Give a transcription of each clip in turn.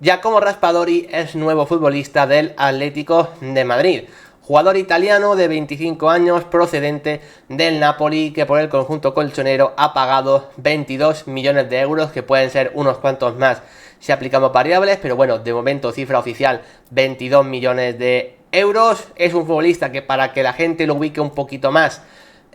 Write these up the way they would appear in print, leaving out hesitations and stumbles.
Giacomo Raspadori es nuevo futbolista del Atlético de Madrid. Jugador italiano de 25 años procedente del Napoli, que por el conjunto colchonero ha pagado 22 millones de euros, que pueden ser unos cuantos más si aplicamos variables, pero bueno, de momento cifra oficial 22 millones de euros. Es un futbolista que, para que la gente lo ubique un poquito más,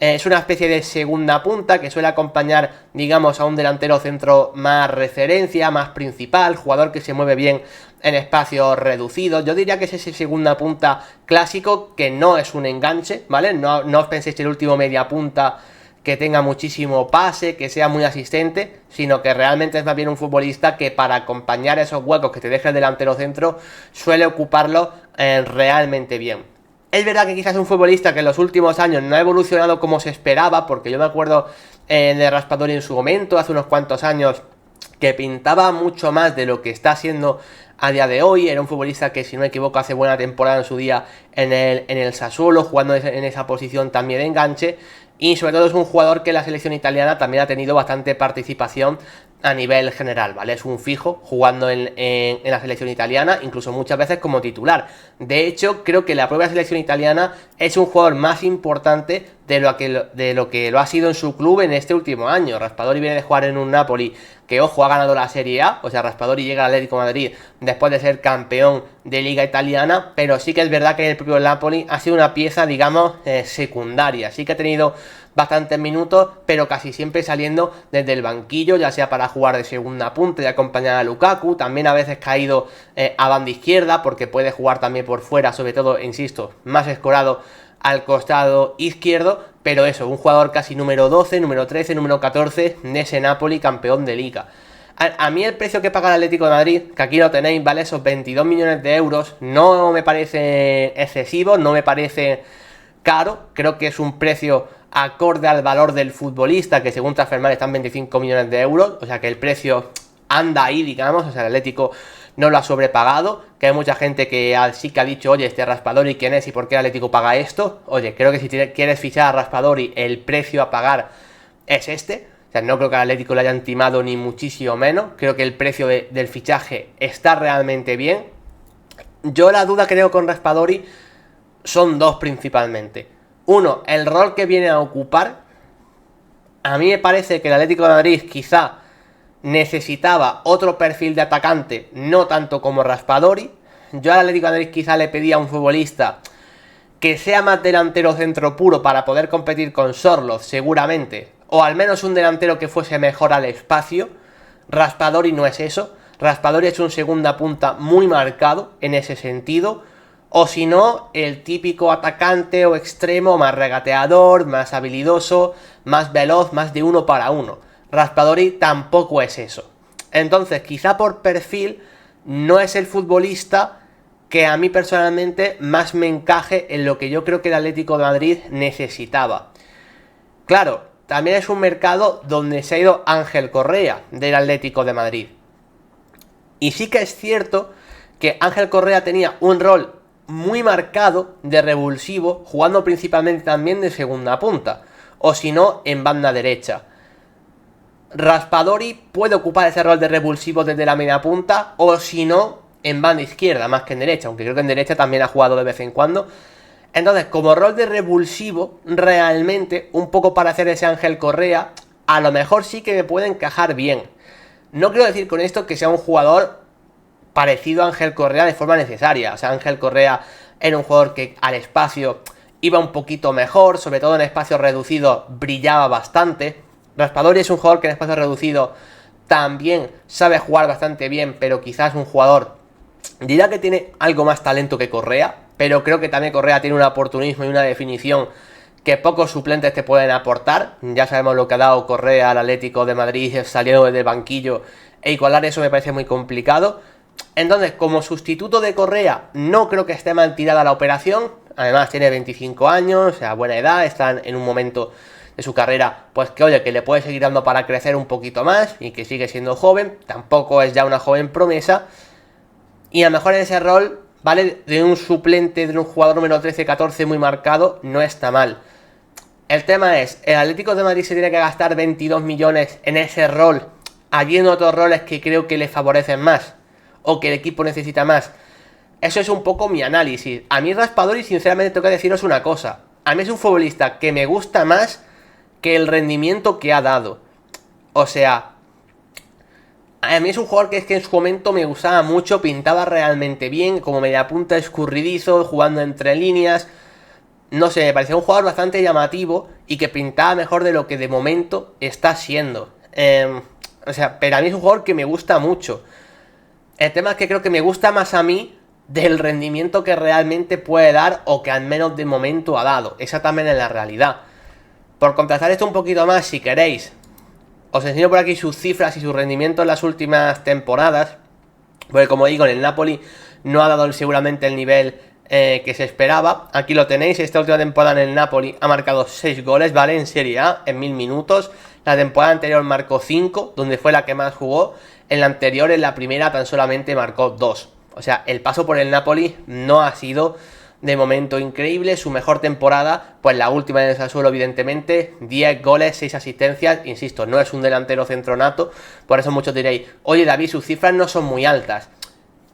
es una especie de segunda punta que suele acompañar, digamos, a un delantero centro más referencia, más principal, jugador que se mueve bien en espacios reducidos. Yo diría que es ese segunda punta clásico, que no es un enganche, ¿vale? No os penséis que el último media punta que tenga muchísimo pase, que sea muy asistente, sino que realmente es más bien un futbolista que, para acompañar esos huecos que te deja el delantero centro, suele ocuparlo realmente bien. Es verdad que quizás es un futbolista que en los últimos años no ha evolucionado como se esperaba, porque yo me acuerdo de Raspadori en su momento, hace unos cuantos años, que pintaba mucho más de lo que está haciendo a día de hoy. Era un futbolista que, si no me equivoco, hace buena temporada en su día en el Sassuolo, jugando en esa posición también de enganche. Y sobre todo es un jugador que la selección italiana también ha tenido bastante participación a nivel general, ¿vale? Es un fijo jugando en la selección italiana, incluso muchas veces como titular. De hecho, creo que la propia selección italiana es un jugador más importante de lo que lo ha sido en su club en este último año. Raspadori viene de jugar en un Napoli que, ojo, ha ganado la Serie A. O sea, Raspadori llega al Atlético de Madrid después de ser campeón de Liga Italiana, pero sí que es verdad que en el propio Napoli ha sido una pieza, digamos, secundaria. Sí que ha tenido bastantes minutos, pero casi siempre saliendo desde el banquillo, ya sea para jugar de segunda punta y acompañar a Lukaku. También a veces caído a banda izquierda, porque puede jugar también por fuera, sobre todo, insisto, más escorado al costado izquierdo. Pero eso, un jugador casi número 12, número 13, número 14 de ese Napoli, campeón de Liga. A mí el precio que paga el Atlético de Madrid, que aquí lo tenéis, vale, esos 22 millones de euros, no me parece excesivo, no me parece caro. Creo que es un precio acorde al valor del futbolista, que según Transfermarkt están 25 millones de euros, o sea que el precio anda ahí, digamos. O sea, el Atlético no lo ha sobrepagado, que hay mucha gente que sí que ha dicho, oye, este Raspadori, ¿quién es y por qué el Atlético paga esto? Oye, creo que si quieres fichar a Raspadori, el precio a pagar es este. O sea, no creo que al Atlético le hayan timado ni muchísimo menos. Creo que el precio del fichaje está realmente bien. Yo la duda que tengo con Raspadori son dos principalmente. Uno, el rol que viene a ocupar. A mí me parece que el Atlético de Madrid quizá necesitaba otro perfil de atacante, no tanto como Raspadori. Yo al Atlético de Madrid quizá le pedía a un futbolista que sea más delantero centro puro para poder competir con Sorloth, seguramente, o al menos un delantero que fuese mejor al espacio. Raspadori no es eso. Raspadori es un segunda punta muy marcado en ese sentido. O si no, el típico atacante o extremo más regateador, más habilidoso, más veloz, más de uno para uno. Raspadori tampoco es eso. Entonces, quizá por perfil no es el futbolista que a mí personalmente más me encaje en lo que yo creo que el Atlético de Madrid necesitaba. Claro, también es un mercado donde se ha ido Ángel Correa del Atlético de Madrid. Y sí que es cierto que Ángel Correa tenía un rol muy marcado de revulsivo, jugando principalmente también de segunda punta, o si no, en banda derecha. Raspadori puede ocupar ese rol de revulsivo desde la media punta, o si no, en banda izquierda, más que en derecha, aunque creo que en derecha también ha jugado de vez en cuando. Entonces, como rol de revulsivo, realmente, un poco para hacer ese Ángel Correa, a lo mejor sí que me puede encajar bien. No quiero decir con esto que sea un jugador parecido a Ángel Correa de forma necesaria. O sea, Ángel Correa era un jugador que al espacio iba un poquito mejor, sobre todo en espacios reducidos brillaba bastante. Raspadori es un jugador que en espacio reducido también sabe jugar bastante bien, pero quizás un jugador, diría que tiene algo más talento que Correa, pero creo que también Correa tiene un oportunismo y una definición que pocos suplentes te pueden aportar. Ya sabemos lo que ha dado Correa al Atlético de Madrid saliendo desde el banquillo, e igualar eso me parece muy complicado. Entonces, como sustituto de Correa, no creo que esté mal tirada la operación. Además, tiene 25 años, o sea, buena edad, está en un momento de su carrera, pues que oye, que le puede seguir dando para crecer un poquito más y que sigue siendo joven. Tampoco es ya una joven promesa. Y a lo mejor en ese rol, ¿vale? De un suplente, de un jugador número 13-14 muy marcado, no está mal. El tema es, el Atlético de Madrid se tiene que gastar 22 millones en ese rol, allí en otros roles que creo que le favorecen más. o que el equipo necesita más. Eso es un poco mi análisis. A mí Raspadori, sinceramente, tengo que deciros una cosa. A mí es un futbolista que me gusta más que el rendimiento que ha dado. O sea, a mí es un jugador que en su momento me gustaba mucho, pintaba realmente bien, como mediapunta escurridizo, jugando entre líneas. No sé, me parecía un jugador bastante llamativo y que pintaba mejor de lo que de momento está siendo. O sea, pero a mí es un jugador que me gusta mucho. El tema es que creo que me gusta más a mí del rendimiento que realmente puede dar o que al menos de momento ha dado. Esa también es la realidad. Por contrastar esto un poquito más, si queréis, os enseño por aquí sus cifras y su rendimiento en las últimas temporadas. Porque como digo, en el Napoli no ha dado seguramente el nivel que se esperaba. Aquí lo tenéis, esta última temporada en el Napoli ha marcado 6 goles, ¿vale? En Serie A, en 1000 minutos. La temporada anterior marcó 5, donde fue la que más jugó. En la anterior, en la primera, tan solamente marcó 2. O sea, el paso por el Napoli no ha sido de momento increíble. Su mejor temporada, pues la última en el Sassuolo, evidentemente, 10 goles, 6 asistencias. Insisto, no es un delantero centronato. Por eso muchos diréis, oye David, sus cifras no son muy altas.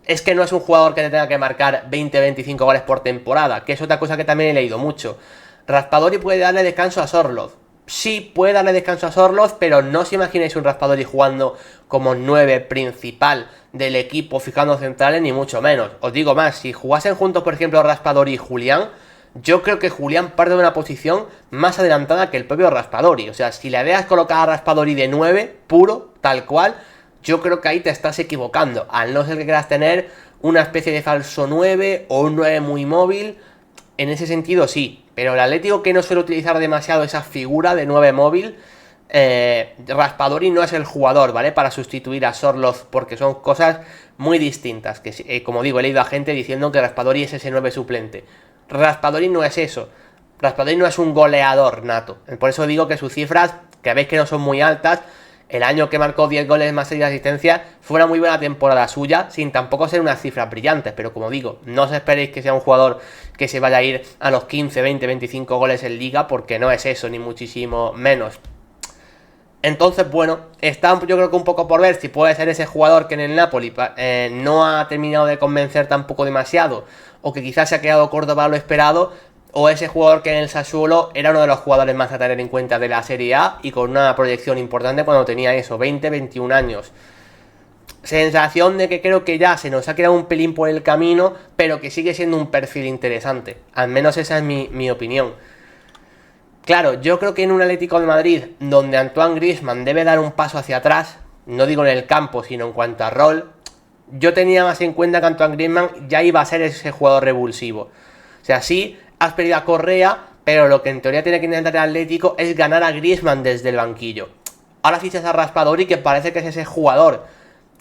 Es que no es un jugador que te tenga que marcar 20-25 goles por temporada, que es otra cosa que también he leído mucho. Raspadori puede darle descanso a Sorloth. Sí, puede darle descanso a Sorloth, pero no os imaginéis un Raspadori jugando como 9 principal del equipo, fijando centrales, ni mucho menos. Os digo más, si jugasen juntos, por ejemplo, Raspadori y Julián, yo creo que Julián parte de una posición más adelantada que el propio Raspadori. O sea, si le dejas colocar a Raspadori de 9, puro, tal cual, yo creo que ahí te estás equivocando. Al no ser que quieras tener una especie de falso 9 o un 9 muy móvil, en ese sentido sí. Pero el Atlético, que no suele utilizar demasiado esa figura de 9 móvil, Raspadori no es el jugador, ¿vale? Para sustituir a Sorloth, porque son cosas muy distintas. Que como digo, he leído a gente diciendo que Raspadori es ese 9 suplente. Raspadori no es eso. Raspadori no es un goleador nato. Por eso digo que sus cifras, que veis que no son muy altas, el año que marcó 10 goles más 6 asistencias fue una muy buena temporada suya, sin tampoco ser unas cifras brillantes. Pero como digo, no os esperéis que sea un jugador que se vaya a ir a los 15, 20, 25 goles en liga, porque no es eso, ni muchísimo menos. Entonces, bueno, está yo creo que un poco por ver si puede ser ese jugador que en el Napoli no ha terminado de convencer tampoco demasiado, o que quizás se ha quedado corto para lo esperado, o ese jugador que en el Sassuolo era uno de los jugadores más a tener en cuenta de la Serie A y con una proyección importante cuando tenía eso, 20, 21 años. Sensación de que creo que ya se nos ha quedado un pelín por el camino, pero que sigue siendo un perfil interesante. Al menos esa es mi opinión. Claro, yo creo que en un Atlético de Madrid donde Antoine Griezmann debe dar un paso hacia atrás, no digo en el campo, sino en cuanto a rol, yo tenía más en cuenta que Antoine Griezmann ya iba a ser ese jugador revulsivo. O sea, sí, has perdido a Correa, pero lo que en teoría tiene que intentar el Atlético es ganar a Griezmann desde el banquillo. Ahora fichas a Raspadori, que parece que es ese jugador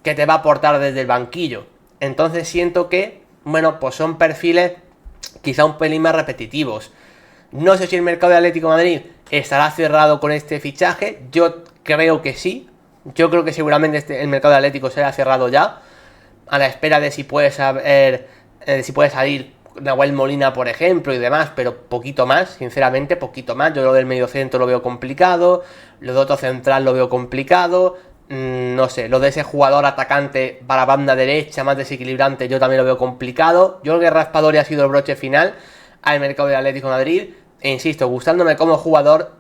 que te va a aportar desde el banquillo. Entonces siento que, bueno, pues son perfiles quizá un pelín más repetitivos. No sé si el mercado de Atlético de Madrid estará cerrado con este fichaje. Yo creo que sí. Yo creo que seguramente el mercado de Atlético será cerrado ya, a la espera de si puede salir Nahuel Molina, por ejemplo, y demás, pero poquito más, sinceramente, poquito más. Yo lo del mediocentro lo veo complicado, lo de otro central lo veo complicado, no sé, lo de ese jugador atacante para banda derecha, más desequilibrante, yo también lo veo complicado. Yo creo que Raspadori ha sido el broche final al mercado del Atlético de Madrid, e insisto, gustándome como jugador,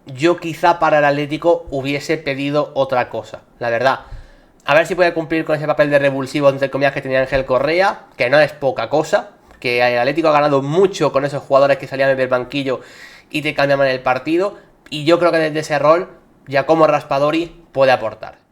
yo quizá para el Atlético hubiese pedido otra cosa, la verdad. A ver si puede cumplir con ese papel de revulsivo, entre comillas, que tenía Ángel Correa, que no es poca cosa, que el Atlético ha ganado mucho con esos jugadores que salían del banquillo y te cambiaban el partido, y yo creo que desde ese rol, ya como Raspadori puede aportar.